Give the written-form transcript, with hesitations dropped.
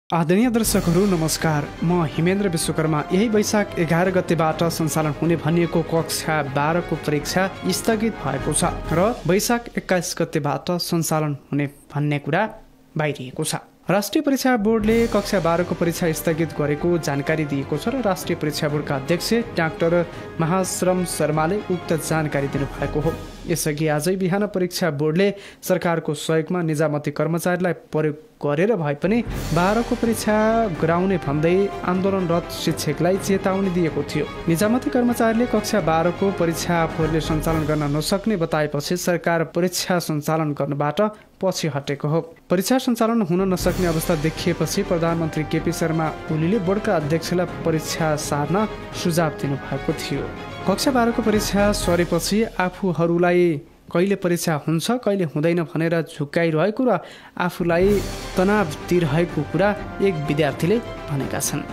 आदरणीय दर्शकहरू नमस्कार। म हिमेन्द्र विश्वकर्मा। यही वैशाख 11 गतेबाट सञ्चालन हुने भनिएको कक्षा 12 को परीक्षा स्थगित भएको छ र वैशाख 21 गतेबाट सञ्चालन हुने भन्ने कुरा बाहिरिएको छ। राष्ट्रिय परीक्षा बोर्डले कक्षा 12 को परीक्षा स्थगित गरेको जानकारी दिएको छ र राष्ट्रिय परीक्षा बोर्डका अध्यक्ष डाक्टर महाश्रम शर्माले उक्त जानकारी दिनुभएको हो। यसअघि आजै बिहान परीक्षा बोर्डले सरकारको सहयोगमा निजामती कर्मचारीलाई प्रयोग गरेर भए पनि 12 को परीक्षा गराउने भन्दै आन्दोलनरत शिक्षकलाई चेतावनी दिएको थियो। निजामती कर्मचारीले कक्षा 12 को परीक्षा आफूहरूले सञ्चालन गर्न नसक्ने बताएपछि सरकार परीक्षा सञ्चालन गर्नबाट पछि हटेको हो। परीक्षा सञ्चालन हुन नसक्ने अवस्था देखिएपछि प्रधानमन्त्री केपी शर्मा ओलीले बोर्डका अध्यक्षलाई परीक्षा सार्न सुझाव दिनुभएको थियो। कक्षा 12 को परीक्षा सरेपछि आफूहरूलाई कहिले परीक्षा हुन्छ कहिले हुँदैन भनेर झुक्काइरहेको र आफूलाई तनाव दिइरहेको कुरा एक विद्यार्थीले भनेका छन्।